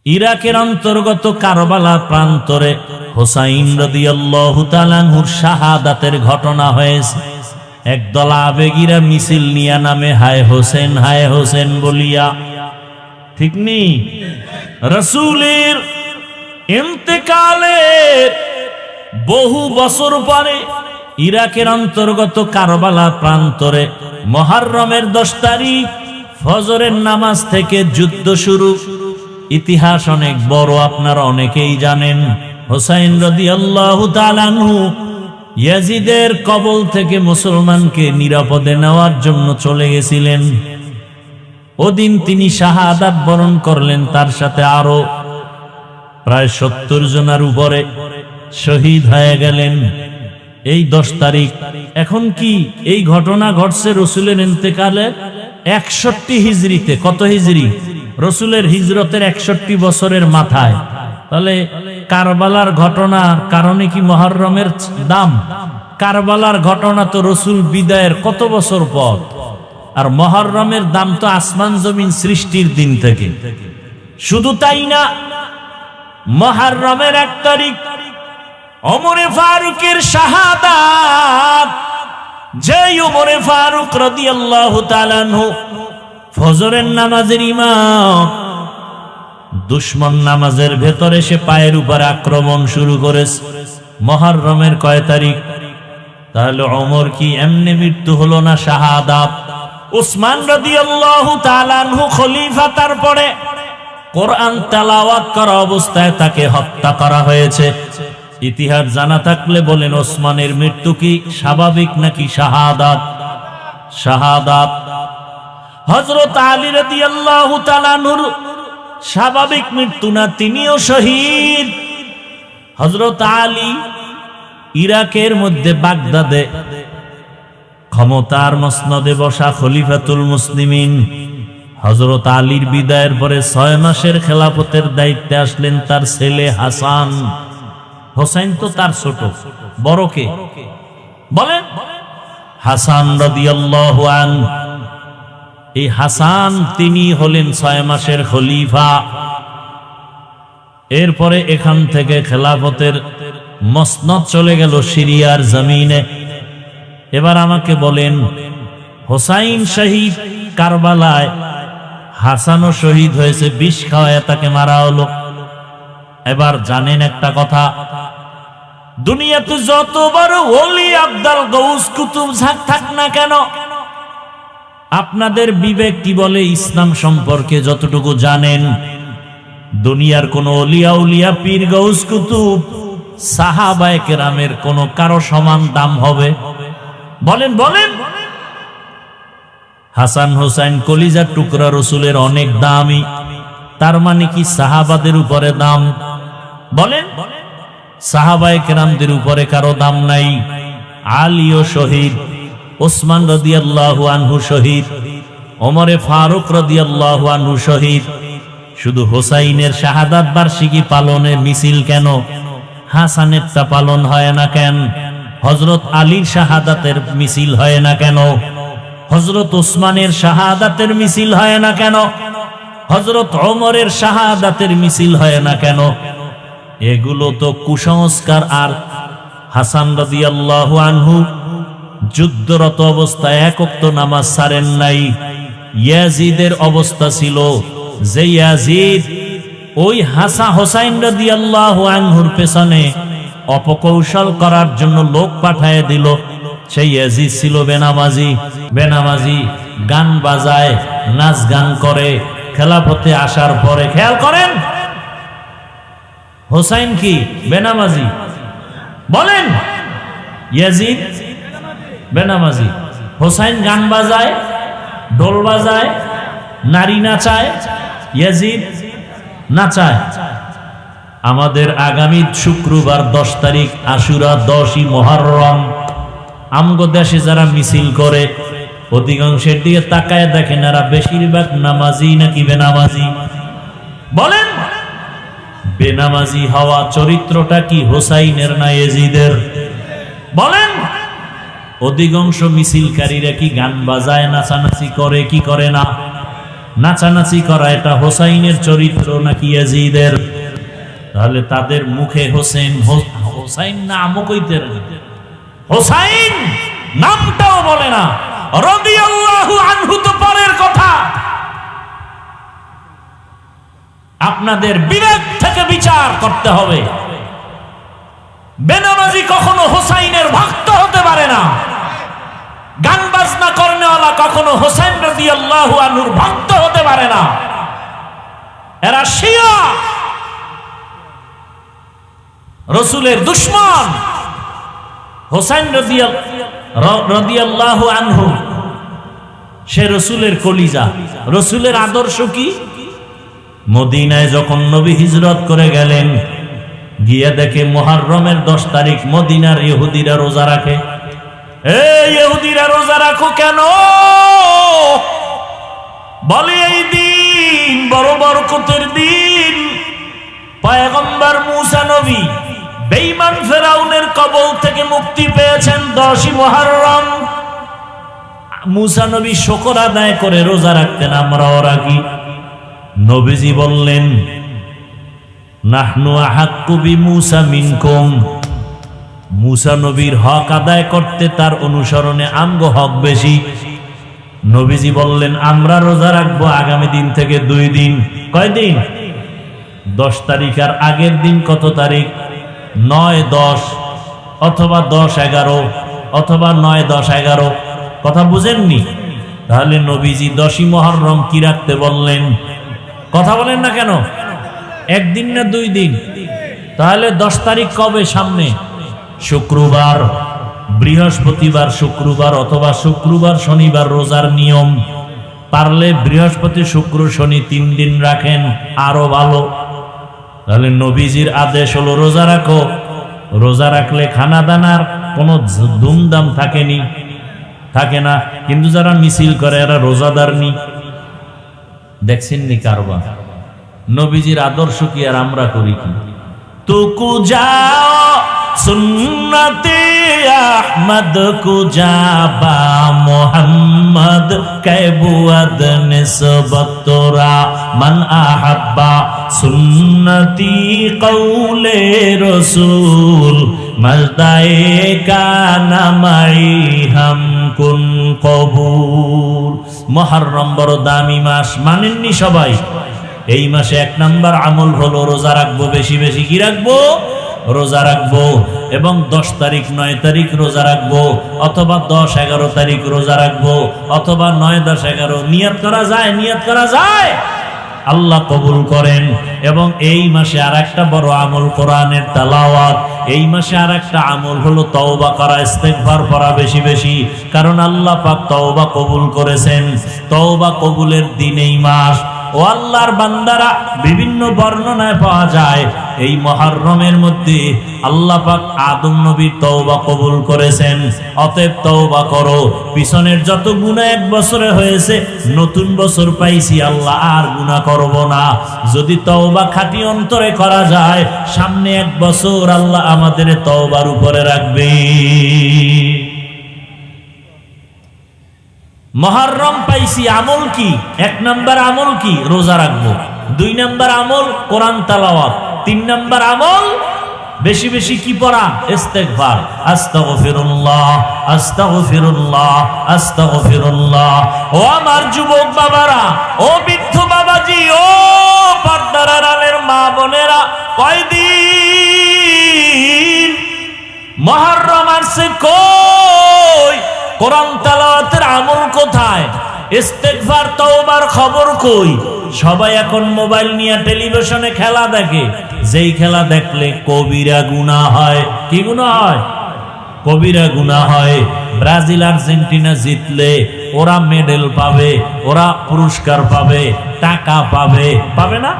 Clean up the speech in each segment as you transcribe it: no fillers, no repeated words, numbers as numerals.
ইরাকের অন্তর্গত কারবালা প্রান্তরে হুসাইন রাদিয়াল্লাহু তাআলা আনহুর শাহাদাতের ঘটনা হয়েছে। একদল আবেগীরা মিছিল নিয়া নামে হায় হোসেন বলিয়া, ঠিক নেই? রাসূলের ইন্তেকালের বহু বছর পরে ইরাকের অন্তর্গত কারবালা প্রান্তরে মুহররমের 10 তারিখ ফজরের নামাজ থেকে যুদ্ধ শুরু। ইতিহাস অনেক বড়, আপনারা অনেকেই জানেন। হুসাইন রাদিয়াল্লাহু তাআলা আনহু ইয়াজিদের কবল থেকে মুসলমানকে নিরাপদে নেওয়ার জন্য চলে গেছিলেন। ওদিন তিনি শাহাদাত বরণ করলেন, তার সাথে আরো প্রায় 70 জনের উপরে শহীদ হয়ে গেলেন এই 10 তারিখ। এখন কি এই ঘটনা ঘটছে রসুলের ইন্তেকালে 61 হিজরিতে। কত হিজরি? রসুলের হিজরতের 61 বছরের মাথায়। তাহলে কারবালার ঘটনার কারণে কি মুহররমের দাম? কারবালার ঘটনা তো রসুল বিদায়ের কত বছর পর, আর মুহররমের দাম তো আসমান জমিন সৃষ্টির দিন থেকে। শুধু তাই না, মুহররমের 1 তারিখ ওমরে ফারুকের শাহাদাত। যে ওমরে ফারুক রাদিয়াল্লাহু তাআলা আনহু ফজরের নামাজের ইমাম, দুশমন নামাজের ভেতরে সে পায়ের উপর আক্রমণ শুরু করেছে। মুহররমের কয় তারিখ? তাহলে ওমর কি এমনি মৃত্যু হলো না? শাহাদাত। উসমান রাদিয়াল্লাহু তাআলা আনহু খলিফা, তারপরে কোরআন তেলাওয়াত করা অবস্থায় তাকে হত্যা করা হয়েছে। ইতিহাস জানা থাকলে বলেন, ওসমানের মৃত্যু কি স্বাভাবিক নাকি শাহাদাত? শাহাদাত। হযরত আলী রাদিয়াল্লাহু তাআলা আনহুর স্বাভাবিক মৃত্যু না, তিনিও শহীদ। হযরত আলী ইরাকের মধ্যে বাগদাদে ক্ষমতার মসনদে বসা খলিফাতুল মুসলিমিন। হযরত আলীর বিদায়ের পরে 6 মাসের খেলাফতের দায়িত্বে আসলেন তার ছেলে হাসান। হোসেন তো তার ছোট, বড় কে বলেন? হাসান রাদিয়াল্লাহু আনহু। এই হাসান তিনি হলেন 6 মাসের খলিফা। এরপরে এখান থেকে খেলাফতের মসনদ চলে গেল সিরিয়ার জমিনে। এবার আমাকে বলেন, হোসাইন শহীদ কারবালায়, হাসানও শহীদ হয়েছে, বিষ খাওয়ায় তাকে মারা হলো। এবার জানেন একটা কথা, দুনিয়াতে যত বড় ওলি আব্দাল গৌস কুতুব থাক না কেন, আপনাদের বিবেক কি বলে ইসলাম সম্পর্কে যতটুকু জানেন, দুনিয়ার কোন ওলিয়া উলিয়া পীর গৌস কুতুব সাহাবায়ে কেরামের কোন কারো সমান দাম হবে? বলেন বলেন। হাসান হোসেন কলিজার টুকরা, রসুলের অনেক দামি। তার মানে কি সাহাবাদের উপরে দাম? বলেন। সাহাবায়ে কেরামদের উপরে কারো দাম নাই। আলীও শহীদ, ওসমান রাদিয়াল্লাহু আনহু শহীদ, ওমরে ফারুক রাদিয়াল্লাহু আনহু শহীদ। শুধু হোসাইনের শাহাদাত বার্ষিকী পালনের মিছিল কেন, হাসানেরটা পালন হয় না কেন? হযরত আলীর শাহাদাতের মিছিল হয় না কেন? হযরত ওসমানের শাহাদাতের মিছিল হয় না কেন? হযরত ওমরের শাহাদাতের মিছিল হয় না কেন? এগুলো তো কুসংস্কার। আর হাসান রাদিয়াল্লাহু আনহু যুদ্ধরত অবস্থায় 1 ওয়াক্ত নামাজ ছাড়েন নাই। ইয়াজিদের অবস্থা ছিল যে ইয়াজিদ ওই হোসাইন রাদিয়াল্লাহু আনহুর পেছনে অপকৌশল করার জন্য লোক পাঠিয়ে দিল। সেই ইয়াজিদ ছিল বেনামাজি, গান বাজায়, নাচ গান করে। খেলাফতে আসার পরে খেয়াল করেন, হোসাইন কি বেনামাজি? বলেন। ইয়াজিদ বেনামাজি, হোসাইন গান বাজায়, ঢোল বাজায়, নারী নাচায়, ইয়াজিদ নাচায়। আমাদের আগামী শুক্রবার 10 তারিখ আশুরা, 10ই মুহররম। আমগো দেশে যারা মিছিল করে অধিকাংশের দিকে তাকায় দেখেন, এরা বেশিরভাগ নামাজি নাকি বেনামাজি? বলেন। বেনামাজি হওয়া চরিত্রটা কি হোসাইনের না ইয়াজিদের? বলেন। অধিকাংশ মিছিলকারীরা কি গান বাজায়, নাচানাচি করে কি করে না? নাচানাচি করা এটা হোসাইনের চরিত্র নাকি ইয়াজিদের? তাহলে তাদের মুখে হোসাইন নামও কইতে হোসাইন নামটাও বলে না, রাদিয়াল্লাহু আনহু তো পরের কথা। আপনাদের বিবেক থেকে বিচার করতে হবে। বেনামাজি কখনো হোসাইনের ভক্ত হতে পারে না, গান বাজনা করনেওয়ালা কখনো হোসেন রাদিয়াল্লাহু আনহুর ভক্ত হতে পারে না। এরা শিয়া, রাসূলের দুশমন। হোসেন রাদিয়াল্লাহু আনহু সে রাসূলের কলিজা। রাসূলের আদর্শ কি? মদিনায় যখন নবী হিজরত করে গেলেন, গিয়ে দেখে মুহররমের 10 তারিখ মদিনার ইহুদিরা রোজা রাখে। এই ইহুদিরা রোজা রাখো কেন? বলে এই দিন বড় বরকতের দিন। পয়গম্বর মুসা নবী বেঈমান ফেরাউনের কবল থেকে মুক্তি পেয়েছেন 10ই মুহররম। মুসা নবী শুকর আদায় করে রোজা রাখতেন, আমরাও রাখি। নবীজি বললেন, নাহনু আহাক্কু বিমুসা মিনকুম। মুসা নবীর হক আদায় করতে তার অনুসরণে আমগো হক বেশি। নবীজি বললেন, আমরা রোজা রাখবো আগামী দিন থেকে 2 দিন। কয়দিন? 10 তারিখ আর আগের দিন কত তারিখ? 9-10 অথবা 10-11 অথবা 9-10-11। কথা বুঝেননি? তাহলে নবীজি 10ই মুহররম কি রাখতে বললেন? কথা বলেন না কেন? একদিন না 2 দিন? তাহলে 10 তারিখ কবে? সামনে শুক্রবার, বৃহস্পতিবার, শুক্রবার অথবা শুক্রবার শনিবার রোজার নিয়ম। পারলে বৃহস্পতি শুক্র শনি 3 দিন রাখেন, আরো ভালো। তাহলে নবীজির আদেশ হলো রোজা রাখো। রোজা রাখলে খানা দানার কোনো ধুমধাম থাকে না। কিন্তু যারা মিছিল করে এরা রোজাদার নি। দেখছেন নি কারবা? নবীজির আদর্শ কি আর আমরা করি কি? তুকু যাও সুন্নতে আহমদ কুজাবা মোহাম্মদ কেবুয়াদ নিসবতরা মান আহাব্বা সুন্নতি কৌলে রসুল মজদায়ে কানা মাই হাম কুন কবুল। মুহররম বড় দামি মাস, মানেননি সবাই? এই মাসে 1 নাম্বার আমল হলো রোজা রাখবো, বেশি বেশি কি রাখবো? রোজা রাখবো। এবং 10 তারিখ 9 তারিখ রোজা রাখবো, অথবা 10-11 তারিখ রোজা রাখবো, অথবা 9-10-11। নিয়ত করা যায়, নিয়ত করা যায়, আল্লাহ কবুল করেন। এবং এই মাসে আর একটা বড় আমল কোরআনের তেলাওয়াত। এই মাসে আর একটা আমল হলো তওবা করা, ইস্তেগফার করা বেশি বেশি। কারণ আল্লাহ পাক তওবা কবুল করেছেন। তওবা কবুলের দিন এই মাস। ও আল্লাহর বান্দারা, বিভিন্ন বর্ণনায় পাওয়া যায় এই মুহররমের মধ্যে আল্লাহ পাক আদম নবীর তওবা কবুল করেছেন। অতএব তওবা করো। পিছনের যত গুনাহ 1 বছরে হয়েছে, নতুন বছর পাইছি, আল্লাহ আর গুনাহ করব না। যদি তওবা খাঁটি অন্তরে করা যায়, সামনে 1 বছর আল্লাহ আমাদের তওবার উপরে রাখবে। মুহররম পাইছি, আমল কি? 1 নাম্বার আমল কি? রোজা রাখবো। 2 নাম্বার আমল কোরআন তেলাওয়াত। 3 নাম্বার আমল বেশি বেশি কি পড়া? ইস্তেগফার। আস্তাগফিরুল্লাহ, আস্তাগফিরুল্লাহ, আস্তাগফিরুল্লাহ। ও আমার যুবক বাবারা, ও বৃদ্ধ বাবাজি, ও পর্দার আড়ালের মা বোনেরা, কয়দিন মুহররম আসছে, কই কোরআন তেলাওয়াতের আমল কোথায়? ইস্তেগফার তওবার খবর কই? সবাই এখন মোবাইল নিয়ে টেলিভিশনে খেলা দেখে। যেই খেলা দেখলে কবিরা গুনাহ হয়। কি গুনাহ হয়? কবিরা গুনাহ হয়। ব্রাজিল আর্জেন্টিনা জিতলে ওরা মেডেল পাবে, ওরা পুরস্কার পাবে, টাকা পাবে। পাবে না?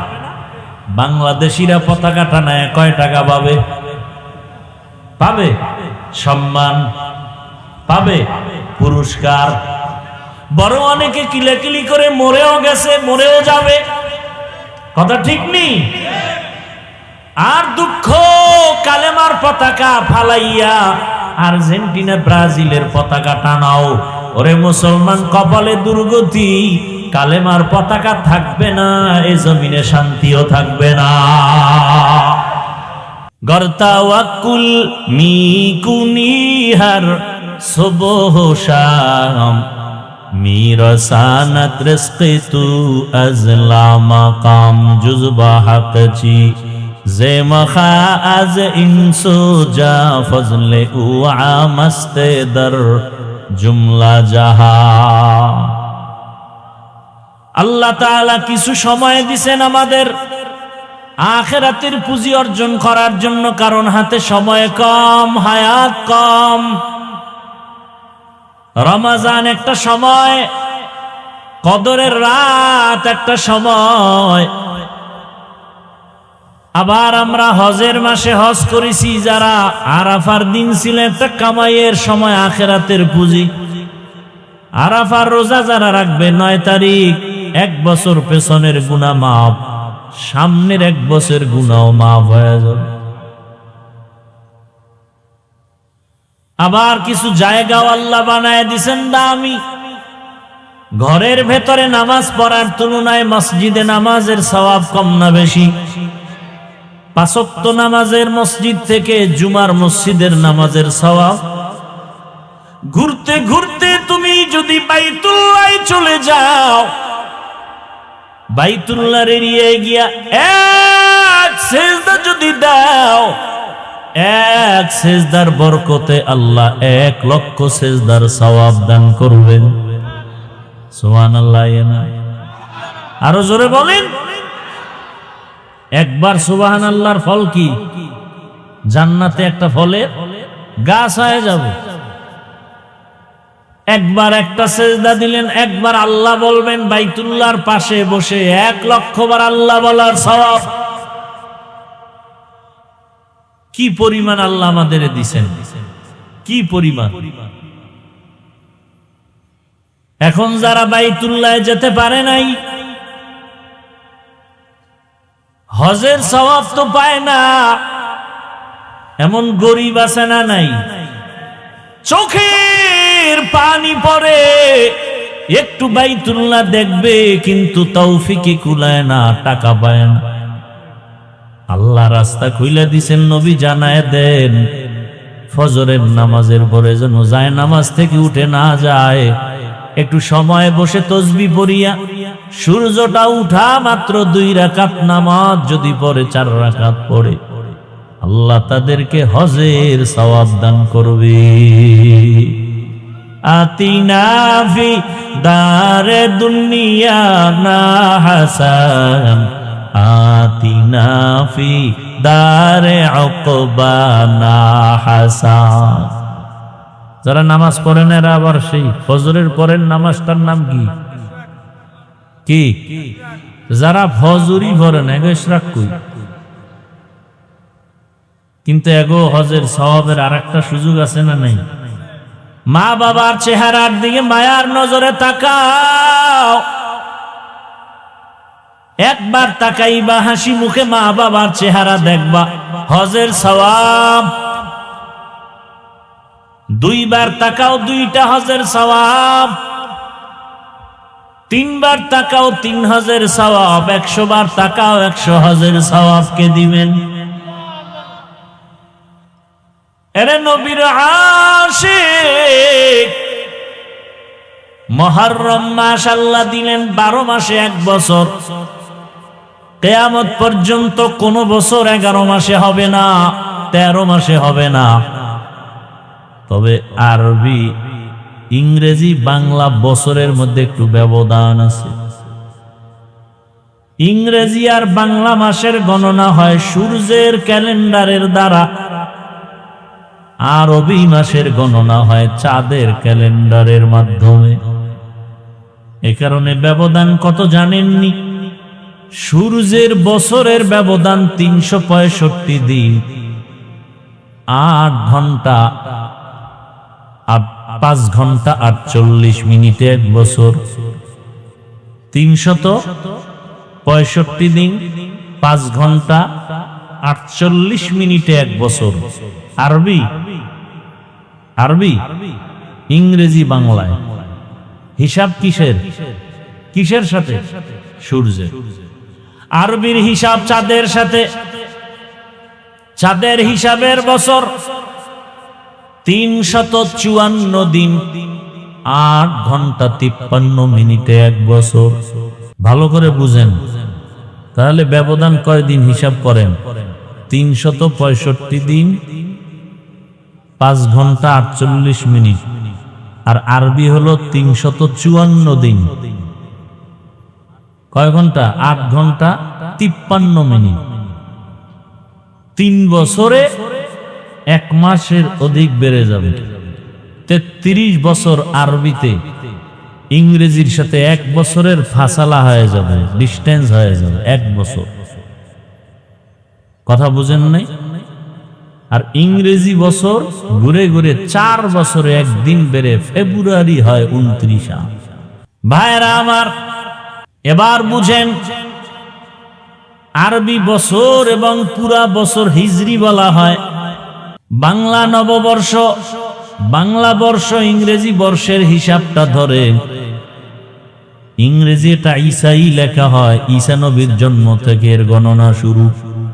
বাংলাদেশিরা পতাকা টানায় কয় টাকা পাবে? পাবে সম্মান, পাবে পুরস্কার। বড় অনেকে কিলাকিলি করে মরেও গেছে, মরেও যাবে। কথা ঠিক নেই? আর দুঃখ, কালেমার পতাকা ফালাইয়া আর্জেন্টিনা ব্রাজিলের পতাকা টানাও। ওরে মুসলমান, কপালে দুর্গতি। কালেমার পতাকা থাকবে না, এই জমিনে শান্তিও থাকবে না। গর্তাওয়াকুল মিকুনিহার সুবহ শাম মিরসানাত রিজকি তু আজলা মাকাম জুজবা হাকচি যে মখা আজ ইনসু যা ফজলে উ আমস্তে দর জুমলা জাহা। আল্লাহ তাআলা কিছু সময় দিবেন আমাদের আখিরাতের পুঁজি অর্জন করার জন্য, কারণ হাতে সময় কম, হায়াত কম। রমজান একটা সময়, কদরের রাত একটা সময়, আবার আমরা হজের মাসে হজ করেছি, যারা আরাফার দিন ছিল একটা কামাইয়ের সময়, আখিরাতের পুঁজি। আরাফার রোজা যারা রাখবে 9 তারিখ, 1 বছর পেছনের গুনাহ মাফ, সামনের 1 বছর গুনাহ মাফ হয়ে যাবে। আবার কিছু জায়গাও আল্লাহ বানায় দিয়েছেন দামি। ঘরের ভেতরে নামাজ পড়ার তুলনায় মসজিদে নামাজের সওয়াব কম না বেশি? 5 ওয়াক্ত নামাজের মসজিদ থেকে জুমার মসজিদের নামাজের সওয়াব। ঘুরতে ঘুরতে তুমি যদি বাইতুল্লাহ চলে যাও, বাইতুল্লাহর এরিয়ায় গিয়া এক সেজদা যদি দাও, 1 সেজদার বরকতে আল্লাহ 1 লক্ষ সেজদার সওয়াব দান করবেন। সুবহানাল্লাহ। আরো জোরে বলেন। একবার সুবহানাল্লাহর ফল কি? জান্নাতে একটা ফলের গাছ হয়ে যাবে। একবার একটা সেজদা দিলেন, একবার আল্লাহ বলবেন, বাইতুল্লাহর পাশে বসে 1 লক্ষ বার আল্লাহ বলার সওয়াব। কি পরিমাণ আল্লাহ আমাদের দিছেন, কি পরিমাণ। এখন যারা বাইতুল্লাহ যেতে পারে নাই, হজের সওয়াব তো পায় না, এমন গরিব আছে না নাই? চোখের পানি পড়ে একটু বাইতুল্লাহ দেখবে, কিন্তু তৌফিকে কুলায় না, টাকা পায় না। আল্লাহ রাস্তা খুইলা দিছেন, নবী জানায় দেন, ফজরের নামাজের পরে যেন যায় নামাজ থেকে উঠে না যায়, একটু সময় বসে তসবিহ পড়িয়া সূর্যটা উঠা মাত্র 2 রাকাত নামাজ যদি পড়ে, 4 রাকাত পড়ে, আল্লাহ তাদেরকে হজের সওয়াব দান করবে। আতিনা ফি দারে দুনিয়া না হাসান, আতিনা ফি দারে উকবা না হাসান। যারা নামাজ পড়েন এরা আবার সেই ফজরের পরের নামাজটার নাম কি? যারা ফজরই পড়েন এগো ইশরাক কই, কিন্তু এগো হজের সওয়াবের আরেকটা সুযোগ আছে না নাই? মা বাবার চেহারার দিকে মায়ার নজরে তাকাও। একবার তাকাইবা, হাসি মুখে মা বাবার চেহারা দেখবা, হজের সওয়াব। 2 বার তাকাও, 2টা হজের সওয়াব। 3 বার তাকাও, 3 হজের সওয়াব। 100 বার তাকাও, 100 হজের সওয়াব কে দিবেন? এরে নবীর আশিক, মুহররম মাস আল্লাহ দিলেন 12 মাসে 1 বছর। কিয়ামত পর্যন্ত কোন বছর 11 মাসে হবে না, 13 মাসে হবে না। তবে আরবি, ইংরেজি, বাংলা বছরের মধ্যে একটু ব্যবধান আছে। ইংরেজি আর বাংলা মাসের গণনা হয় সূর্যের ক্যালেন্ডারের দ্বারা, আরবি মাসের গণনা হয় চাঁদের ক্যালেন্ডারের মাধ্যমে। এ কারণে ব্যবধান কত জানেননি? সূর্যের বছরের ব্যবধান 365 দিন, 8 ঘন্টা, 5 ঘন্টা 48 মিনিটে 1 বছর। 365 দিন, 5 ঘন্টা 48 মিনিটে 1 বছর। আরবি, ইংরেজি, বাংলায় হিসাব কিসের? কিসের সাথে? সূর্যের। আরবির হিসাব চাঁদের সাথে। চাঁদের হিসাবের বছর 354 দিন 8 ঘন্টা 53 মিনিটে এক বছর। ভালো করে বুঝেন, তাহলে ব্যবধান কয় দিন হিসাব করেন? 365 দিন 5 ঘন্টা 48 মিনিট। আর আরবি হলো 354 দিন কয় ঘন্টা? 8 ঘন্টা 53 মিনিট। 3 বছরে 1 মাসের অধিক বেড়ে যাবে। 33 বছর আরবিতে ইংরেজির সাথে 1 বছরের ফাসালা হয়ে যাবে, ডিস্টেন্স হয়ে যাবে 1 বছর। কথা বুঝেন নাই? আর ইংরেজি বছর ঘুরে ঘুরে 4 বছরে একদিন বেড়ে ফেব্রুয়ারি হয় 29। ভাইরা আমার, এবার বুঝেন, আরবি বছর এবং পুরা বছর হিজরি বলা হয়। বাংলা নববর্ষ, বাংলা বর্ষ ইংরেজি বর্ষের হিসাবটা ধরে ইংরেজি এটা ঈসাই লেখা হয়। ঈসা নবীর জন্ম থেকে এর গণনা শুরু।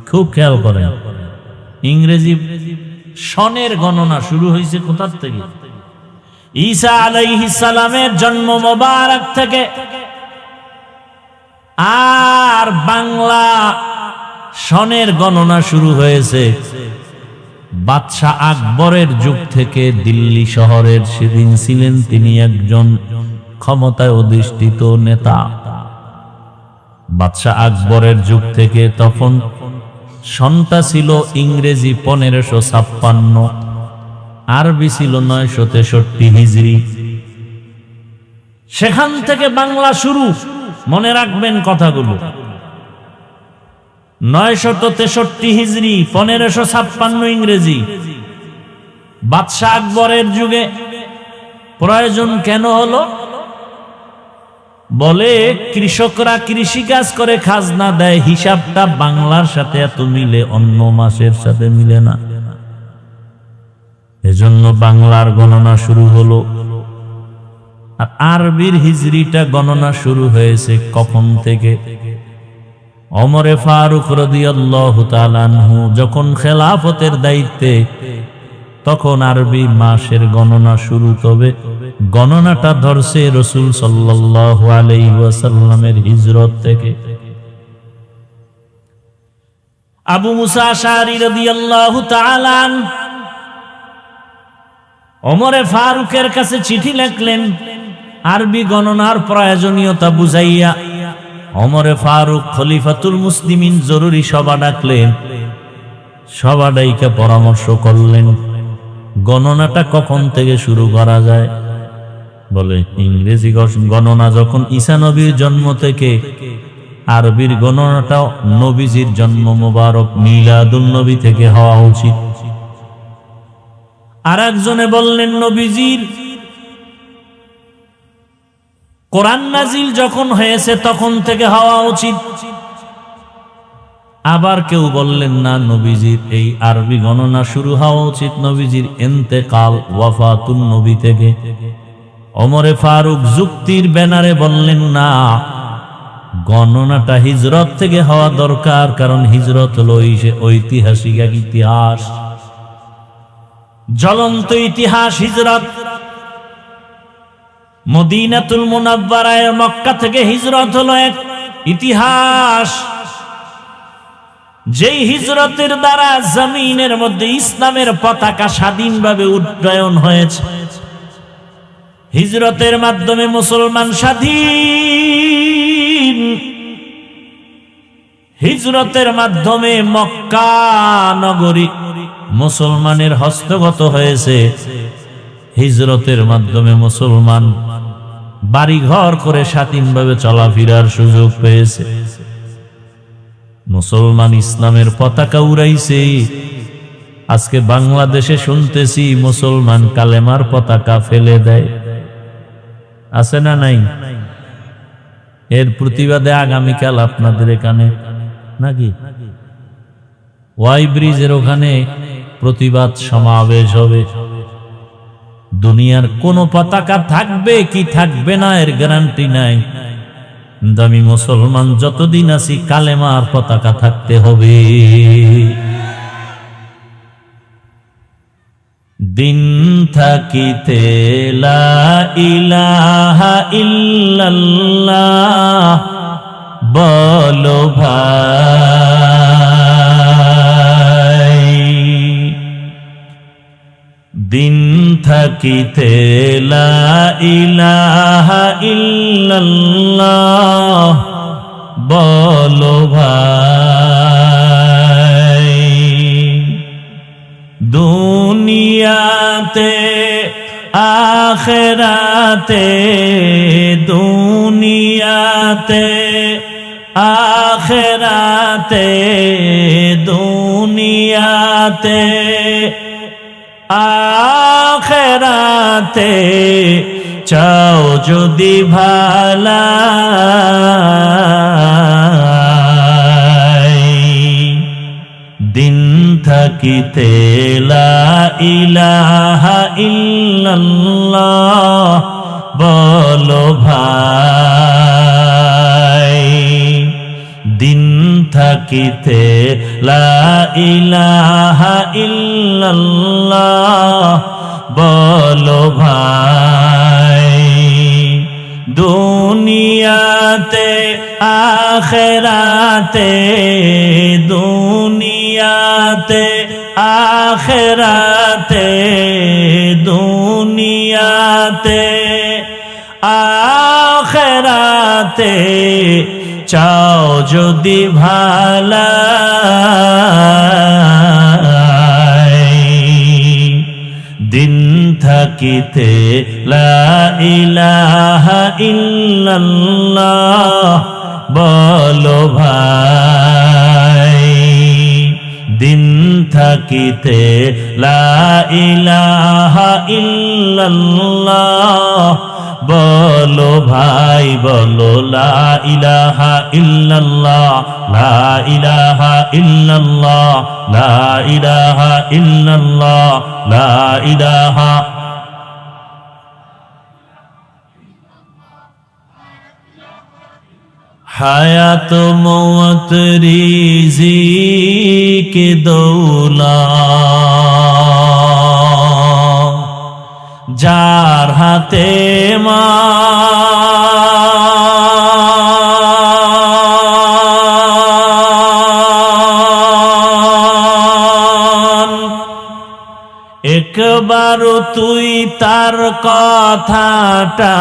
খুব খেয়াল করেন, ইংরেজি সনের গণনা শুরু হয়েছে কোথার থেকে? ঈসা আলাইহিস সালামের জন্ম মোবারক থেকে। আর বাংলা সনের গণনা শুরু হয়েছে বাদশাহ আকবরের যুগ থেকে। দিল্লি শহরের সেদিন ছিলেন তিনি একজন ক্ষমতায় অধিষ্ঠিত নেতা। বাদশাহ আকবরের যুগ থেকে তখন সনটা ছিল ইংরেজি 1556, আরবি ছিল 963 হিজরি। সেখান থেকে বাংলা শুরু। মনে রাখবেন কথাগুলো। 963 হিজরি 1556 ইংরেজি। বাদশাহ আকবরের যুগে প্রয়োজন কেন হলো? বলে কৃষকরা কৃষিকাজ করে খাজনা দেয়, হিসাবটা বাংলার সাথে এত মিলে, অন্য মাসের সাথে মিলে না। এজন্য বাংলার গণনা শুরু হলো। আর আরবির হিজরিটা গণনা শুরু হয়েছে কখন থেকে? ওমরে ফারুক রাদিয়াল্লাহু তাআলা আনহু যখন খেলাফতের দায়িত্বে, তখন আরবি মাসের গণনা শুরু। তবে গণনাটা ধরছে রাসূল সাল্লাল্লাহু আলাইহি ওয়াসাল্লামের হিজরত থেকে। আবু মুসা আশআরী রাদিয়াল্লাহু তাআলা আনহু ওমরে ফারুকের কাছে চিঠি লিখলেন আরবি গণনার প্রয়োজনীয়তা বুঝাইয়া। ওমরে ফারুক খলিফাতুল মুসলিমিন জরুরি সভা ডাকলেন। সভা ডাইকা পরামর্শ করলেন গণনাটা কখন থেকে শুরু করা যায়। বলে ইংরেজি গণনা যখন ঈসা নবীর জন্ম থেকে, আরবির গণনাটাও নবীজির জন্ম মোবারক মিলাদুন নবী থেকে হওয়া উচিত। আর একজনে বললেন নবীজির কোরআন নাজিল যখন হয়েছে তখন থেকে হওয়া উচিত। আবার কেউ বললেন না, নবীজির এই আরবি গণনা শুরু হওয়া উচিত নবীজির ইন্তেকাল ওয়াফাতুন নবী থেকে। ওমরে ফারুক যুক্তির ব্যানারে বললেন না, গণনাটা হিজরত থেকে হওয়া দরকার, কারণ হিজরত হলো ঐতিহাসিক এক ইতিহাস, জ্বলন্ত ইতিহাস হিজরত। মদিনাতুল মুনাওয়ারায় মক্কা থেকে হিজরত হলো এক ইতিহাস, যেই হিজরতের দ্বারা জমিনের মধ্যে ইসলামের পতাকা স্বাধীনভাবে উড্ডয়ন হয়েছে। হিজরতের মাধ্যমে মুসলমান স্বাধীন। হিজরতের মাধ্যমে মক্কা নগরী মুসলমানের হস্তগত হয়েছে। হিজরতের মাধ্যমে মুসলমান বাড়ি ঘর করে স্বাধীনভাবে চলাফেরার সুযোগ পেয়েছে। মুসলমান ইসলামের পতাকা উড়াইছে। আজকে বাংলাদেশে শুনতেছি মুসলমান কালেমার পতাকা ফেলে দেয়, আছে না নাই? এর প্রতিবাদে আগামীকাল আপনাদের এখানে নাকি ওয়াই ব্রিজের ওখানে প্রতিবাদ সমাবেশ হবে। দুনিয়ার কোন পতাকা থাকবে কি থাকবে না এর গ্যারান্টি নাই, আমি মুসলমান যতদিন আছি কালেমার পতাকা থাকতে হবে। দিন থাকিতে লা ইলাহা ইল্লাল্লাহ বলো ভাই, দিন থাকিতে লা ইলাহা ইল্লাল্লাহ বলো ভাই। দুনিয়াতে আখিরাতে, দুনিয়াতে আখিরাতে, দুনিয়াতে আখিরাতে চাও যদি ভালাই, দিন থাকিতে লা ইলাহা ইল্লাল্লাহ বলো ভাই। দিন থাকিতে লা ইলাহা ইল্লাল্লাহ বলো ভাই। দুনিয়াতে আখিরাতে, দুনিয়াতে আখিরাতে, দুনিয়াতে আখিরাতে চাও যদি ভালাই, দিন থাকিতে লা ইলাহা ইল্লাল্লাহ বলো ভাই। দিন থাকিতে লা ইলাহা ইল্লাল্লাহ বলো ভাই, বলো লা ইলাহা ইল্লাল্লাহ, লা ইলাহা ইল্লাল্লাহ, লা ইলাহা ইল্লাল্লাহ, লা ইলাহা। হায়াত মওত রিজিক দৌলত যার হাতে মান, একবার তুই তার কথাটা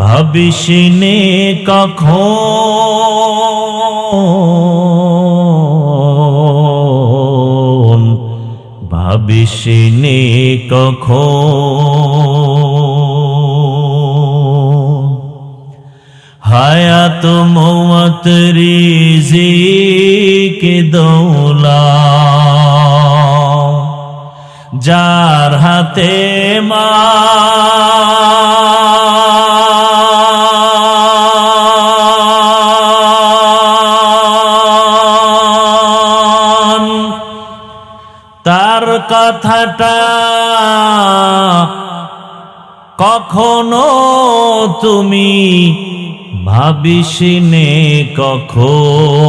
ভাবিসিনে কখন, ভাবিসিনে কখন। হায়াত মওত রিজিক দৌলত যার হাতে মান, তার কথাটা কখনো তুমি ভাবিসিনে কখন,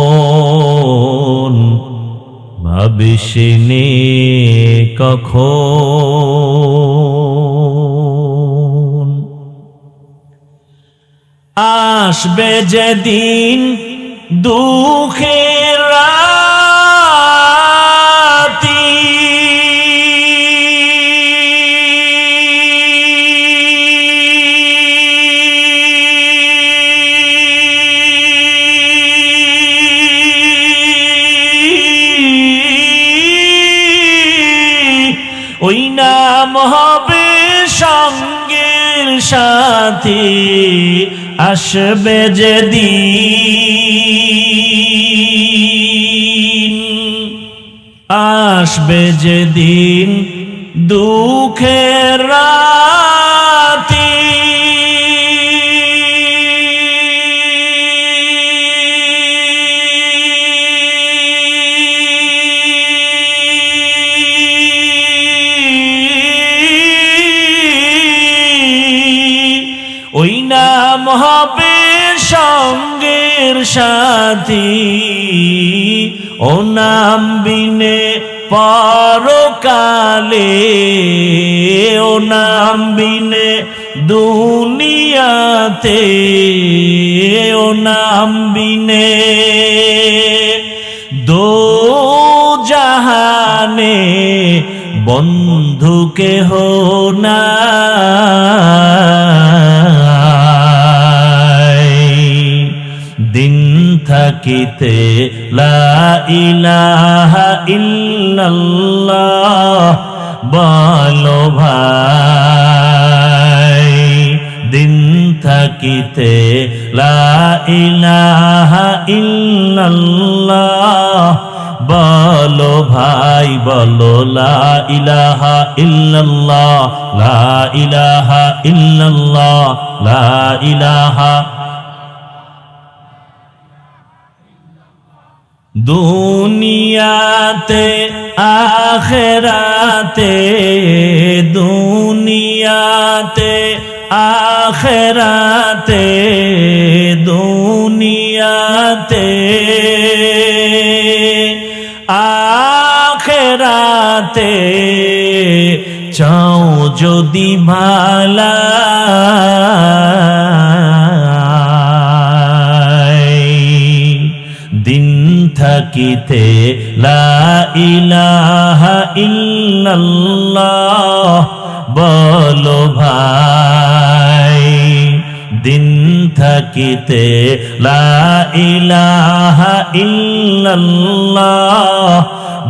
ভাবিসিনে কখন। আসবে যেদিন দুঃখের রাতি, ওই নাম হবে সঙ্গের সাথী। আসবে যেদিন, আসবে যেদিন দুঃখের রাতি, ওই নাম হবে সঙ্গের সাথী, ও নাম বিনে পরকালে, ও নাম বিনে দুনিয়াতে, ও নাম বিনে দো জাহানে বন্ধু কেহ নাই। দিন থাকিতে লা ইলাহা ইল্লাল্লাহ বলো ভাই, দিন থাকিতে লা ইলাহা ইল্লাল্লাহ বলো ভাই, বলো লা ইলাহা ইল্লাল্লাহ, লা ইলাহা ইল্লাল্লাহ, লা ইলাহা। দুনিয়াতে আখিরাতে, দুনিয়াতে আখিরাতে, দুনিয়াতে আখিরাতে চাও যদি ভালাই, দিন থাকিতে লা ইলাহা ইল্লাল্লাহ বলো ভাই, দিন থাকিতে লা ইলাহা ইল্লাল্লাহ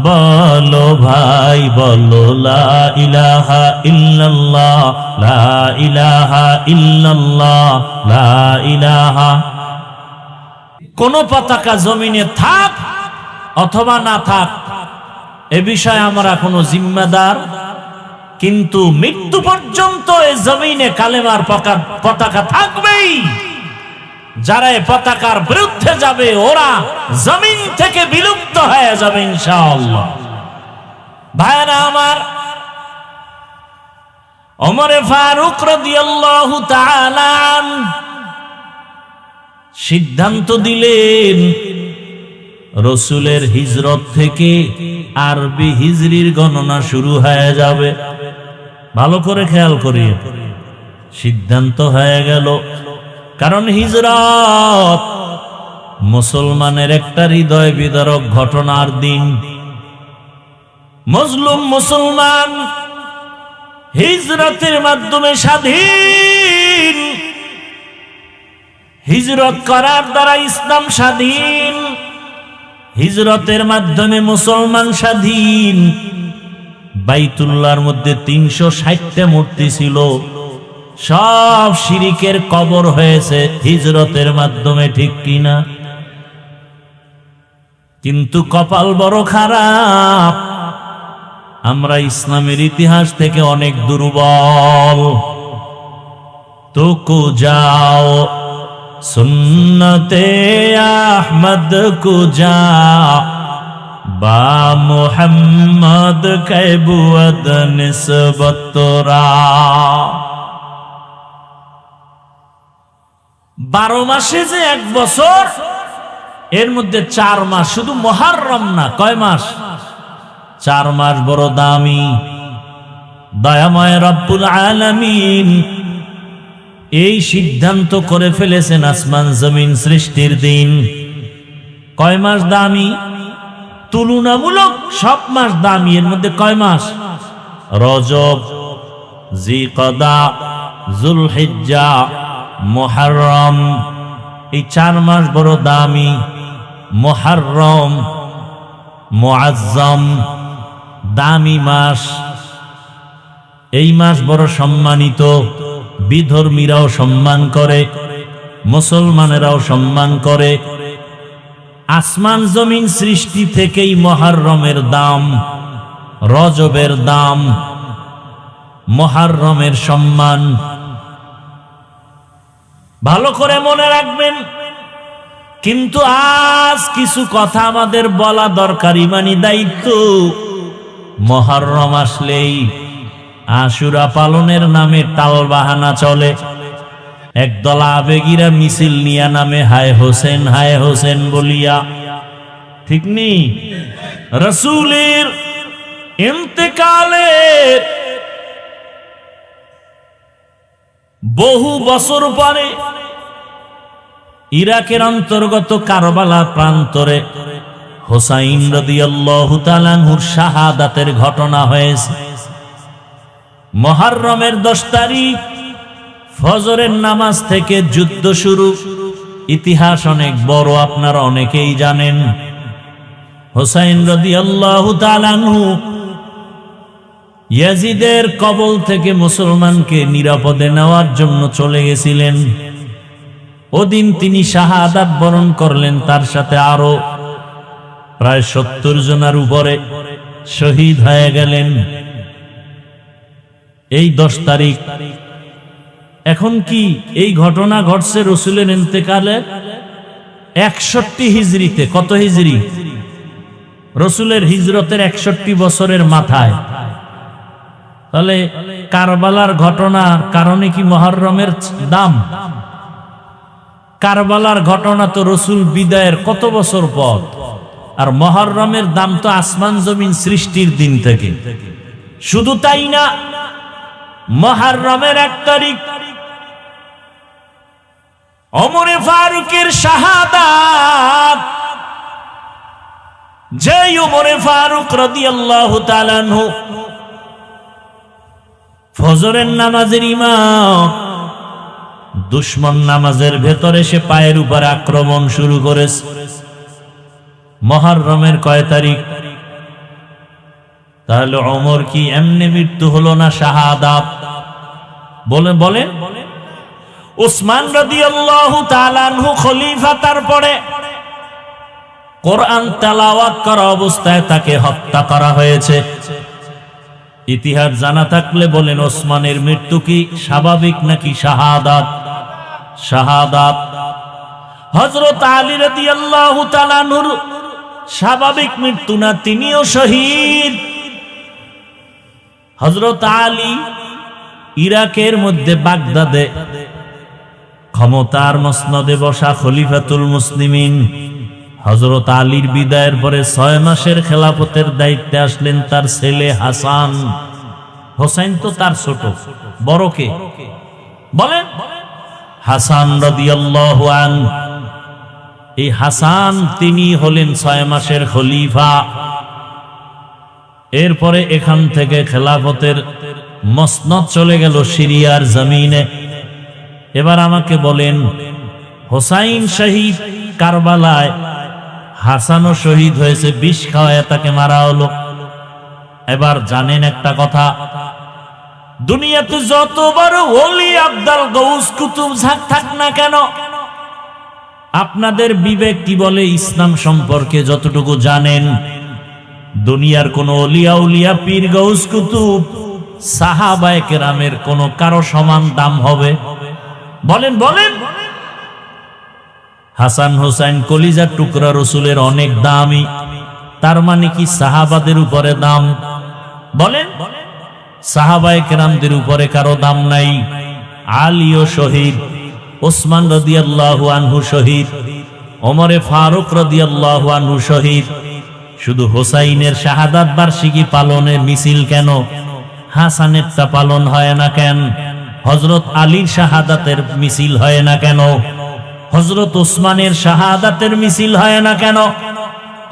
বলো ভাই, বলো লা ইলাহা ইল্লাল্লাহ, লা ইলাহা ইল্লাল্লাহ, লা ইলাহা। কোন পতাকা জমিনে থাক অথবা না থাক এ বিষয়ে আমরা কোনো জিম্মেদার, কিন্তু মৃত্যু পর্যন্ত এই জমিনে কালেমার পতাকা থাকবেই। যারা এই পতাকার বিরুদ্ধে যাবে ওরা জমিন থেকে বিলুপ্ত হয়ে যাবে ইনশাআল্লাহ। ভাইরা আমার, ওমর ফারুক রাদিয়াল্লাহু তাআলা আনহু সিদ্ধান্ত দিলেন রসুলের হিজরত থেকে আরবি হিজরির গণনা শুরু হয়ে যাবে। ভালো করে খেয়াল করি, সিদ্ধান্ত হয়ে গেল। কারণ হিজরত মুসলমানের একটা হৃদয় বিদারক ঘটনার দিন। মজলুম মুসলমান হিজরতের মাধ্যমে স্বাধীন, হিজরত করার দ্বারা ইসলাম স্বাধীন, হিজরতের মাধ্যমে মুসলমান স্বাধীন। বাইতুল্লাহর মধ্যে ৩৬০টা মূর্তি ছিল, সব শিরিকের কবর হয়েছে হিজরতের মাধ্যমে, ঠিক কিনা? কিন্তু কপাল বড় খারাপ, আমরা ইসলামের ইতিহাস থেকে অনেক দুর্বল। তো কো যাও সুন্নতে আহমদ কো যা, বা মুহাম্মদ কৈবুয়দ নিসবত তোরা। 12 মাসে যে 1 বছর, এর মধ্যে 4 মাস শুধু মুহররম না, কয় মাস? 4 মাস বড় দামি। দয়াময় রব্বুল আলামিন এই সিদ্ধান্ত করে ফেলেছেন আসমান জমিন সৃষ্টির দিন। কয় মাস দামি? তুলনামূলক সব মাস দামি। এর মধ্যে কয় মাস? রজব, জিকদা, যুলহিজ্জা, মুহররম, এই 4 মাস বড় দামি। মুহররম, মুআজ্জম, দামি মাস। এই মাস বড় সম্মানিত, বিধর্মীরাও সম্মান করে, মুসলমানেরাও সম্মান করে। আসমান জমিন সৃষ্টি থেকেই মুহররমের দাম, রজবের দাম, মুহররমের সম্মান। ভালো করে মনে রাখবেন। কিন্তু আজ কিছু কথা আমাদের বলা দরকার, ইমানি দায়িত্ব। মুহররম আসলেই আশুরা পালনের নামে টালবাহানা চলে। একদল আবেগীরা মিছিল নিয়া নামে হায় হোসেন বলিয়া, ঠিক নি? রাসূলের ইন্তেকালের বহু বছর পরে ইরাকের অন্তর্গত কারবালা প্রান্তরে হোসাইন রাদিয়াল্লাহু তাআলা আনহুর শাহাদাতের ঘটনা হয়েছে। মুহররমের 10 তারিখ ফজরের নামাজ থেকে যুদ্ধ শুরু। ইতিহাস অনেক বড়, আপনারা অনেকেই জানেন। হোসাইন রাদিয়াল্লাহু তাআলা আনহু ইয়াজিদের কবল থেকে মুসলমানকে নিরাপদে নেওয়ার জন্য চলে গেছিলেন। ওদিন তিনি শাহাদাত বরণ করলেন, তার সাথে আরো প্রায় 70 জনের উপরে শহীদ হয়ে গেলেন এই 10 তারিখ। এখন কি এই ঘটনা ঘটছে রাসূলের ইন্তেকালে 61 হিজরিতে। কত হিজরি? রাসূলের হিজরতের 61 বছরের মাথায়। তাহলে কারবালার ঘটনার কারণে কি মুহররমের দাম? কারবালার ঘটনা তো রাসূল বিদায়ের কত বছর পর, আর মুহররমের দাম তো আসমান জমিন সৃষ্টির দিন থেকে। শুধু তাই না, মুহররমের 1 তারিখ ওমরে ফারুকের শাহাদাত। যে ওমরে ফারুক রাদিয়াল্লাহু তাআলা আনহু ফজরের নামাজের ইমাম, দুশমন নামাজের ভেতরে সে পায়ের উপর আক্রমণ শুরু করেছে। মুহররমের কয় তারিখ? তাহলে ওমর কি এমনি মৃত্যু হলো না শাহাদাত? বলে উসমান রাদিয়াল্লাহু তাআলা আনহু খলিফা, তারপরে কোরআন তেলাওয়াত করা অবস্থায় তাকে হত্যা করা হয়েছে। ইতিহাস জানা থাকলে বলেন, ওসমানের মৃত্যু কি স্বাভাবিক নাকি শাহাদাত? শাহাদাত। হযরত আলী রাদিয়াল্লাহু তাআলা আনহুর স্বাভাবিক মৃত্যু না, তিনিও শহীদ। হযরত আলী ইরাকের মধ্যে বাগদাদে ক্ষমতার মসনদে বসা খলিফাতুল মুসলিমিন। হযরত আলীর বিদায়ের পরে 6 মাসের খেলাফতের দায়িত্বে আসলেন তার ছেলে হাসান। হোসেন তো তার ছোট, বড় কে বলেন? হাসান রাদিয়াল্লাহু আনহু। এই হাসান তিনি হলেন 6 মাসের খলিফা। এরপরে এখান থেকে খেলাফতের মসনদ চলে গেল সিরিয়ার জমিনে। এবার আমাকে বলেন, হোসাইন শহীদ কারবালায়, হাসানও শহীদ হয়েছে, বিষ খাওয়ায় তাকে মারা হলো। এবার জানেন একটা কথা, দুনিয়াতে যত বড় ওলি আব্দাল গৌস কুতুব থাক না কেন, আপনাদের বিবেক কি বলে ইসলাম সম্পর্কে যতটুকু জানেন, দুনিয়ার কোন ওলিয়া উলিয়া পীর গৌস কুতুব সাহাবায়ে কেরামের কোন কারো সমান দাম হবে? বলেন বলেন। হাসান হোসেন কলিজার টুকরা রাসূলের অনেক দামি, তার মানে কি সাহাবাদের উপরে দাম? বলেন, সাহাবায়ে কেরামদের উপরে কারো দাম নাই। আলীও শহীদ, ওসমান রাদিয়াল্লাহু আনহু শহীদ, ওমরে ফারুক রাদিয়াল্লাহু আনহু শহীদ। শুধু হোসাইনের শাহাদাত বার্ষিকী পালনের মিছিল কেন, হাসানেরটা পালন হয় না কেন? হযরত আলীর শাহাদাতের মিছিল হয় না কেন? হযরত ওসমানের শাহাদাতের মিছিল হয় না কেন?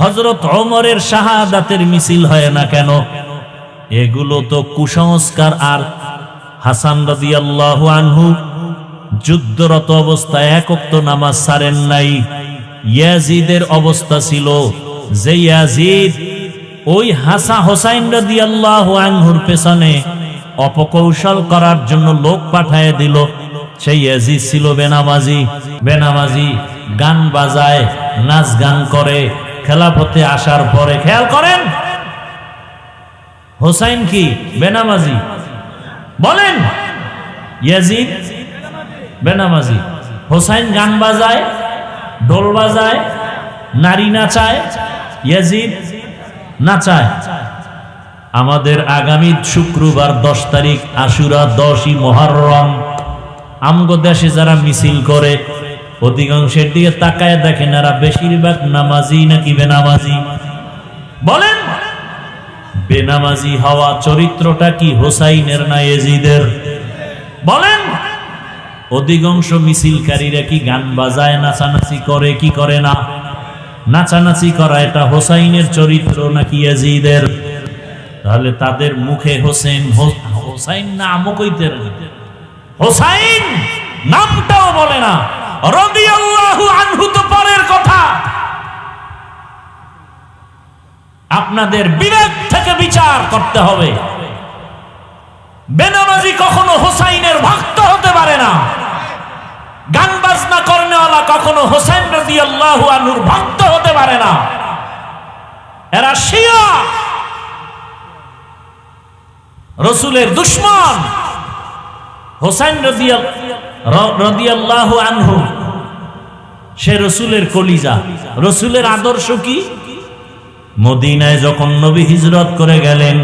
হযরত ওমরের শাহাদাতের মিছিল হয় না কেন? এগুলো তো কুসংস্কার। আর হাসান রাদিয়াল্লাহু আনহু যুদ্ধরত অবস্থায় 1 ওয়াক্ত নামাজ ছাড়েন নাই। ইয়াজিদের অবস্থা ছিল যে ইয়াজিদ ওই হোসাইন রাদিয়াল্লাহু আনহুর পেছনে অপকৌশল করার জন্য লোক পাঠিয়ে দিল। সেই ইয়াজিদ ছিল বেনামাজি, গান বাজায়, নাচ গান করে। খেলাফতে আসার পরে খেয়াল করেন, হোসাইন কি বেনামাজি? বলেন, ইয়াজিদ বেনামাজি, হোসাইন গান বাজায়, ঢোল বাজায়, নারী নাচায়, ইয়াজিদ নাচায়। আমাদের আগামী শুক্রবার 10 তারিখ আশুরা, 10ই মুহররম। আমগো দেশে যারা মিছিল করে অধিকাংশের দিকে তাকায় দেখেন এরা বেশিরভাগ নামাজি নাকি বেনামাজি? বলেন, বেনামাজি হওয়া চরিত্রটা কি হোসাইনের না ইয়াজিদের? বলেন, অধিকাংশ মিছিলকারীরা কি গান বাজায়, নাচানাচি করে কি করে না? নাচানাচি করা এটা হোসাইনের চরিত্র নাকি ইয়াজিদের? তাহলে তাদের মুখে হোসাইন নামও কইতে হোসাইন নামটাও বলে না, রাদিয়াল্লাহু আনহু তো পরের কথা। আপনাদের বিবেক থেকে বিচার করতে হবে। বেনামাজি কখনো হোসাইনের ভক্ত হতে পারে না, গান বাজনা করনেওয়ালা কখনো হোসেন রাদিয়াল্লাহু আনহুর ভক্ত হতে পারে না। এরা শিয়া, রাসূলের দুশমন। হোসেন রাদিয়াল্লাহু আনহু সে রাসূলের কলিজা। রাসূলের আদর্শ কি? মদিনায় যখন নবী হিজরত করে গেলেন,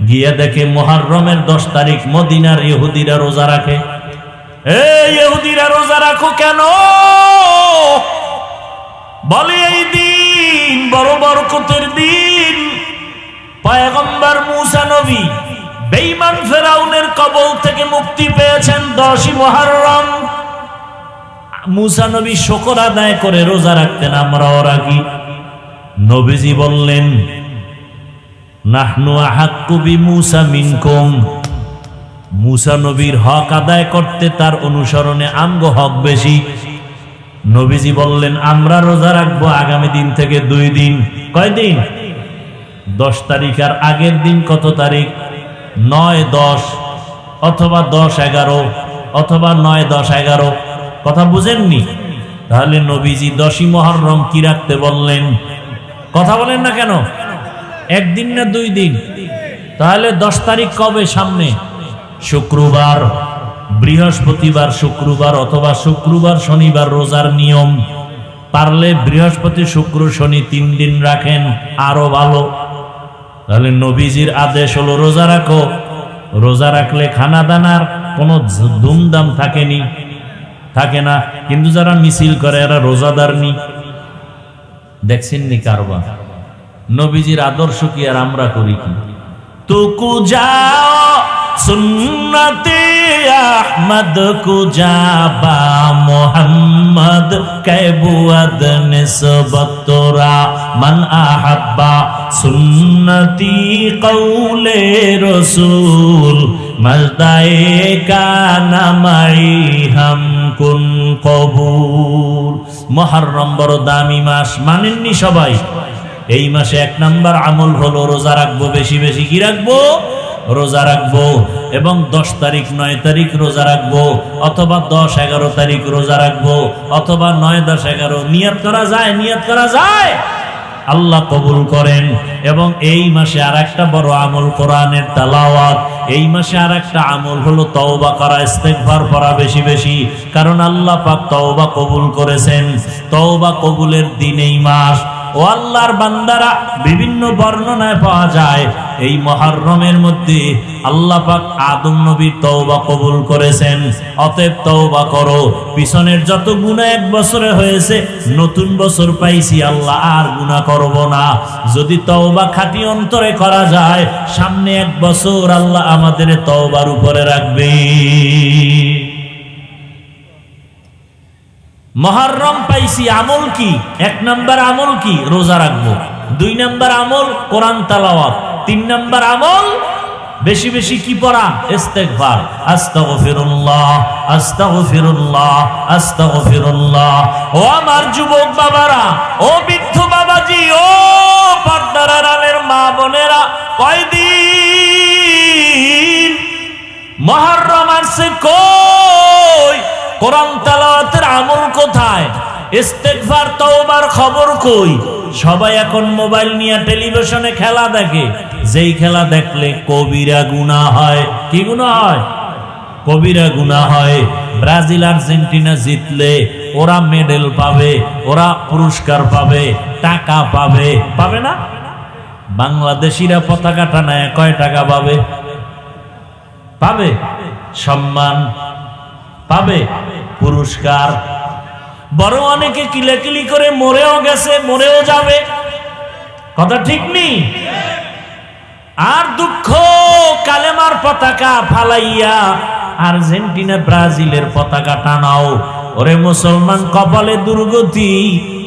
গিয়ে দেখে মুহররমের 10 তারিখ মদিনার ইহুদিরা রোজা রাখে। এই ইহুদিরা রোজা রাখো কেন? বলে এই দিন বড় বরকতের দিন। পয়গম্বর মুসা নবী বেঈমান ফেরাউনের কবল থেকে মুক্তি পেয়েছেন 10ই মুহররম। মুসা নবী শুকর আদায় করে রোজা রাখতেন, আমরাও রাখি। নবীজি বললেন, নাহনু আহাক্কু বিমুসা মিনকুম। মুসা নবীর হক আদায় করতে তার অনুসরণে আমগো হক বেশি। নবীজি বললেন, আমরা রোজা রাখবো আগামী দিন থেকে 2 দিন। কয় দিন? 10 তারিখ আর আগের দিন কত তারিখ? 9-10 অথবা 10-11 অথবা 9-10-11। কথা বুঝেননি? তাহলে নবীজি 10ই মুহররম কি রাখতে বললেন? কথা বলেন না কেন? একদিন না 2 দিন? তাহলে 10 তারিখ কবে? সামনে শুক্রবার, বৃহস্পতিবার, শুক্রবার অথবা শুক্রবার শনিবার রোজার নিয়ম। পারলে বৃহস্পতি শুক্র শনি 3 দিন রাখেন, আরো ভালো। তাহলে নবীজির আদেশ হলো রোজা রাখো। রোজা রাখলে খানা দানার কোনো ধুমধাম থাকে না। কিন্তু যারা মিছিল করে এরা রোজাদার নি। দেখছেন নি কারবার? নবীজির আদর্শ কি আর আমরা করি কি? তুকু যাও সুন্নতে আহমদ কুজাবা মোহাম্মদ কেবুয়াদ নিসবত তোরা মান আহাব্বা সুন্নতি কৌলে রসুল মজদায়ে কানা মাই হাম কুন কবুল। মুহররম বড় দামি মাস, মানেননি সবাই? এই মাসে 1 নাম্বার আমল হলো রোজা রাখবো, বেশি বেশি কি রাখবো? রোজা রাখবো। এবং 10 তারিখ 9 তারিখ রোজা রাখবো, অথবা 10-11 তারিখ রোজা রাখবো, অথবা 9-10-11। নিয়ত করা যায়, আল্লাহ কবুল করেন। এবং এই মাসে আরেকটা বড় আমল কোরআনের তেলাওয়াত। এই মাসে আরেকটা আমল হলো তওবা করা, ইস্তেগফার করা বেশি বেশি। কারণ আল্লাহ পাক তওবা কবুল করেছেন। তওবা কবুলের দিন এই মাস। ও আল্লাহর বান্দারা, বিভিন্ন বর্ণনায় পাওয়া যায় এই মুহররমের মধ্যে আল্লাহ পাক আদম নবীর তওবা কবুল করেছেন। অতএব তওবা করো। পিছনের যত গুনাহ 1 বছরে হয়েছে, নতুন বছর পাইছি, আল্লাহ আর গুনাহ করব না। যদি তওবা খাঁটি অন্তরে করা যায়, সামনে 1 বছর আল্লাহ আমাদের তওবার উপরে রাখবে। মুহররম পাইছি, আমল কি? 1 নাম্বার আমল কি? রোজা রাখবো। 2 নাম্বার আমল কোরআন তেলাওয়াত। 3 নাম্বার আমল বেশি বেশি কি পড়া? ইস্তেগফার। আস্তাগফিরুল্লাহ, আস্তাগফিরুল্লাহ, আস্তাগফিরুল্লাহ। ও আমার যুবক বাবারা, ও বৃদ্ধ বাবাজি, ও পর্দার আড়ালের মা বোনেরা, কয়দিন মুহররম আসছে, কই কোরআন তেলাওয়াতের আমল কোথায়? ইস্তেগফার তওবার খবর কই? সবাই এখন মোবাইল নিয়ে টেলিভিশনে খেলা দেখে। যেই খেলা দেখলে কবিরা গুনাহ হয়। কি গুনাহ হয়? কবিরা গুনাহ হয়। ব্রাজিল আর্জেন্টিনা জিতলে ওরা মেডেল পাবে, ওরা পুরস্কার পাবে, টাকা পাবে না? বাংলাদেশিরা পতাকা টানায় কয় টাকা পাবে? সম্মান। পাবে পুরস্কার। বড় অনেকে কিলাকিলি করে মরেও গেছে, মরেও যাবে, কথা ঠিক নেই। আর দুঃখ, কালেমার পতাকা ফালাইয়া আর্জেন্টিনা ব্রাজিলের পতাকা টানাও। ওরে মুসলমান, কপালে দুর্গতি,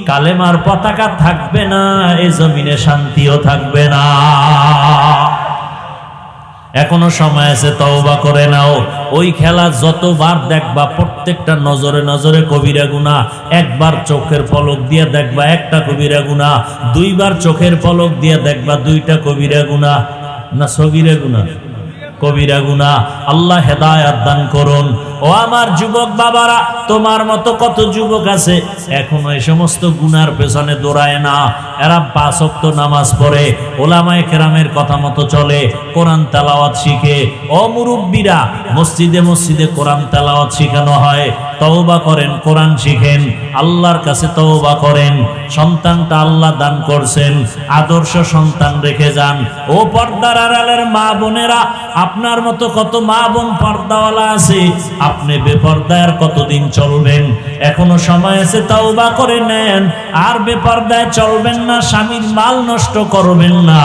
কালেমার পতাকা থাকবে না, এ জমিনে শান্তিও থাকবে না। এখনো সময় আছে, তওবা করে নাও। ওই খেলা যতবার দেখবা প্রত্যেকটা নজরে নজরে কবিরা গুনাহ। একবার চোখের পলক দিয়ে দেখবা একটা কবিরা গুনাহ, দুইবার চোখের পলক দিয়ে দেখবা দুইটা কবিরা গুনাহ, না সগীরা গুনাহ, কবিরা গুনাহ। আল্লাহ হেদায়েত দান করুন। ও আমার যুবক বাবারা, তোমার মতো কত যুবক আছে এখনো এই সমস্ত গুনার পেছনে দৌড়ায় না। এরা 5 ওয়াক্ত নামাজ পড়ে, ওলামায়ে কেরামের কথা মতো চলে, কোরআন তেলাওয়াত শিখে। ও মুরব্বীরা, মসজিদে মসজিদে কোরআন তেলাওয়াত শিখানো হয়। তওবা করেন, কোরআন শিখেন, আল্লাহর কাছে তওবা করেন। সন্তানটা আল্লাহ দান করছেন, আদর্শ সন্তান রেখে যান। ও পর্দার আড়ালের মা বোনেরা, আপনার মতো কত মা বোন পর্দাওয়ালা আছে, আপনি বেপর্দায় আর কতদিন চলবেন? এখনো সময় আছে, তওবা করে নেন। আর বেপর্দায় চলবেন না, স্বামীর মাল নষ্ট করবেন না।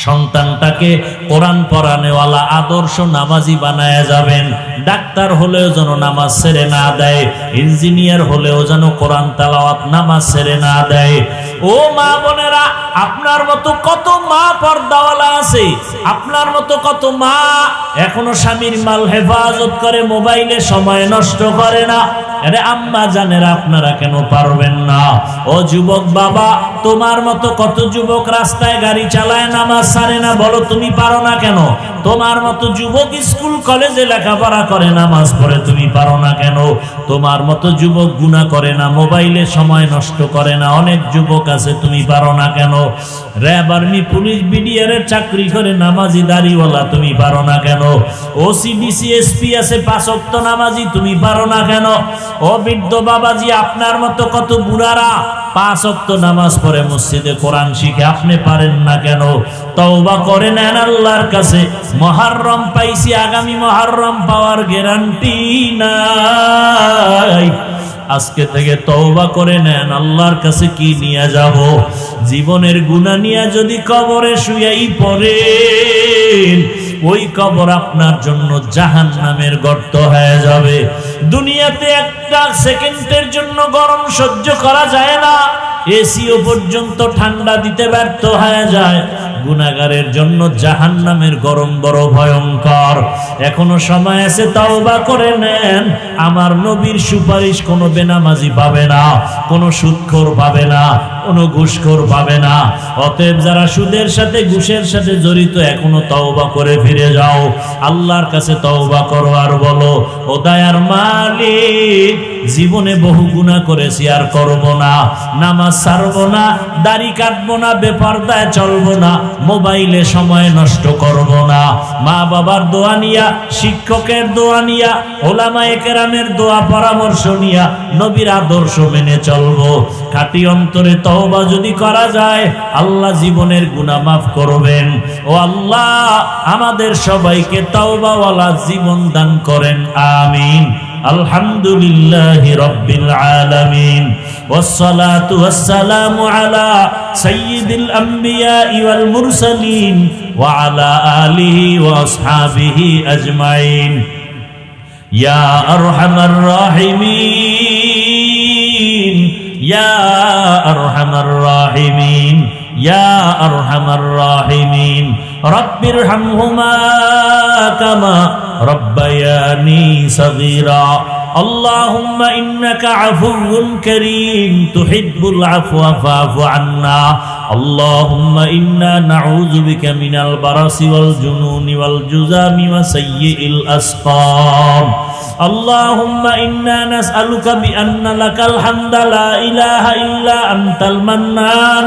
সন্তানটাকে কোরআন পড়ানেওয়ালা আদর্শ নামাজি বানায়া যাবেন। ডাক্তার হলেও যেন নামাজ ছেড়ে না দেয়, ইঞ্জিনিয়ার হলেও যেন কোরআন তেলাওয়াত নামাজ ছেড়ে না দেয়। ও মা বোনেরা, আপনার মতো কত মা পর্দাওয়ালা আছে, আপনার মতো কত মা এখনো স্বামীর মাল হেফাজত করে, মোবাইলে সময় নষ্ট করে না। আরে আম্মা জানেরা, আপনারা কেন পারবেন না? ও যুবক বাবা, তোমার মতো কত যুবক রাস্তায় গাড়ি চালায়, নামাজ ছাড়ে না, বলো তুমি পারো না কেন? তোমার মতো যুবক স্কুল কলেজে লেখাপড়া করে, নামাজ পড়ে, তুমি পারো না কেন? তোমার মতো যুবক গুনাহ করে না, মোবাইলে সময় নষ্ট করে না, অনেক যুবক আছে, তুমি পারো না কেন? র্যাব, আর্মি, পুলিশ, বিডিআরের চাকরি করে, নামাজি দাড়িওয়ালা, তুমি পারো না কেন? ওসিডিসি, এসপি আছে, 5 ওয়াক্ত নামাজি, তুমি পারো না কেন? ও বৃদ্ধ বাবাজি, আপনার মতো কত বুড়ারা 5 ওয়াক্ত নামাজ পড়ে, মসজিদে কোরআন শিখে, আপনি পারেন না কেন? তওবা করে নেন আল্লাহর কাছে। মুহররম পাইছি, আগামী মুহররম পাওয়ার গ্যারান্টি নাই। আজকে থেকে তওবা করে নেন, আল্লাহর কাছে কি নিয়ে যাব? জীবনের গুনাহ নিয়ে যদি কবরে শুয়াই পড়েন, ওই কবর আপনার জন্য জাহান্নামের গর্ত হয়ে যাবে। দুনিয়াতে একটা সেকেন্ডের জন্য গরম সহ্য করা যায় না, এসিও পর্যন্ত ঠান্ডা দিতে ব্যর্থ হয়ে যায়। গুনাহগারের জন্য জাহান্নামের গরম বড় ভয়ঙ্কর। এখনো সময় আছে, তওবা করে নেন। আমার নবীর সুপারিশ কোনো বেনামাজি পাবে না, কোনো সুদখোর পাবে না, কোনো ঘুষখোর পাবে না। অতএব যারা সুদের সাথে ঘুষের সাথে জড়িত, এখনো তওবা করে ফিরে যাও, আল্লাহর কাছে তওবা করো আর বলো, ও দয়ার মালিক, জীবনে বহু গুনাহ করেছি, আর করব না, নামাজ ছাড়বো না, দাড়ি কাটবো না, বেপরদায় চলবো না, মোবাইলে সময় নষ্ট করব না, মা বাবার দোয়া নিয়া, শিক্ষকের দোয়া নিয়া, ওলামায়ে কেরামের দোয়া পরামর্শ নিয়া নবীর আদর্শ মেনে চলবো। খাঁটি অন্তরে তওবা যদি করা যায়, আল্লাহ জীবনের গুনাহ মাফ করবেন। ও আল্লাহ, আমাদের সবাইকে তওবাওয়ালা জীবন দান করেন, আমিন। আলহামদুলিল্লাহি রাব্বিল আলামিন, ওয়াসসালাতু ওয়াসসালামু আলা সাইয়্যিদিল আমবিয়া ওয়াল মুরসালিন ওয়া আলা আলিহি ওয়া আসহাবিহি আজমাইন। ইয়া আরহামার রাহিমিন, ইয়া আরহামার রাহিমিন, ইয়া আরহামার রাহিমিন। রব্বিরহামহুমা কামা রব্বায়ানি সগীরা। আল্লাহুম্মা ইন্নাকা আফুউন কারীম তুহিব্বুল আফওয়া ফা'ফু আন্না। আল্লাহুম্মা ইন্না নাউযু বিকা মিনাল বারাসি ওয়াল জুনুনি ওয়াল জুযামি ওয়া সাইয়্যিল আসকাম। আল্লাহুম্মা ইন্না নাসআলুকা বিআন্না লাকাল হামদা লা ইলাহা ইল্লা আনতাল মান্নান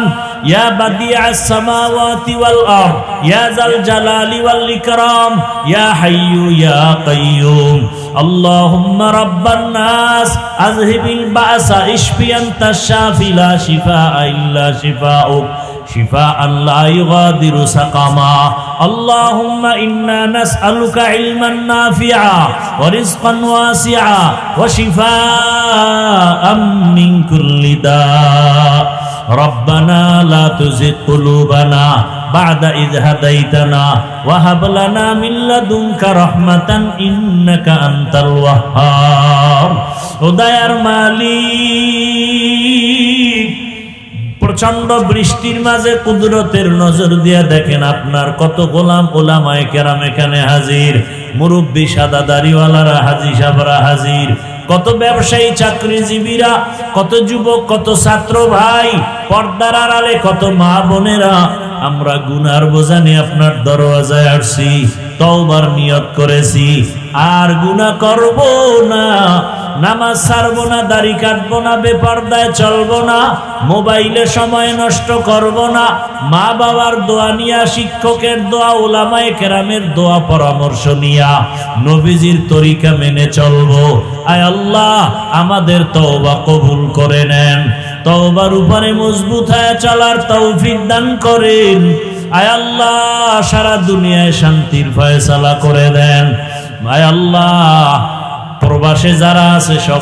ইয়া বাদিআস সামাওয়াতি ওয়াল আরদ ইয়া যাল জালালি ওয়াল ইকরাম ইয়া হাইয়্যু ইয়া কাইয়্যুম। আল্লাহুম্মা রাব্বান নাস আযহিবিল বা'সা ইশফি আনতাশ শাফি লা শিফাআ ইল্লা শিফাউক شفاء لا يغادر سقما اللهم إنا نسألك علما نافعا ورزقا واسعا وشفاء من كل داء ربنا لا تزغ قلوبنا بعد إذ هديتنا وهب لنا من لدنك رحمة إنك أنت الوهاب উদয়ার মালিক প্রচন্ড বৃষ্টির মাঝে কুদরতের নজর দিয়ে দেখেন আপনার কত গোলাম ওলামায়ে কেরাম এখানে হাজির, মুরব্বী সাদা দাড়িওয়ালারা হাজী সাহেবরা হাজির, কত ব্যবসায়ী চাকরিজীবীরা, কত যুবক, কত ছাত্র ভাই, পর্দার আড়ালে কত মা বোনেরা, আমরা গুনার বোঝা নিয়ে আপনার দরওয়াজায় আসছি, তওবার নিয়ত করেছি, আর গুনাহ করব না, নামাজ ছাড়বো না, দাড়ি কাটবো না, বেপরদায় চলবো না, মোবাইলে সময় নষ্ট করব না, মা বাবার দোয়া নিয়া, শিক্ষকের দোয়া, উলামায়ে কেরামের দোয়া পরামর্শ নিয়া নবীজির তরিকা মেনে চলবো। আয় আল্লাহ আমাদের তওবা কবুল করে নেন, তওবার উপরে মজবুত হয়ে চলার তৌফিক দান করেন। আয় আল্লাহ সারা দুনিয়ায় শান্তির ফয়সালা করে দেন। আয় আল্লাহ প্রবাসে যারা আছে সব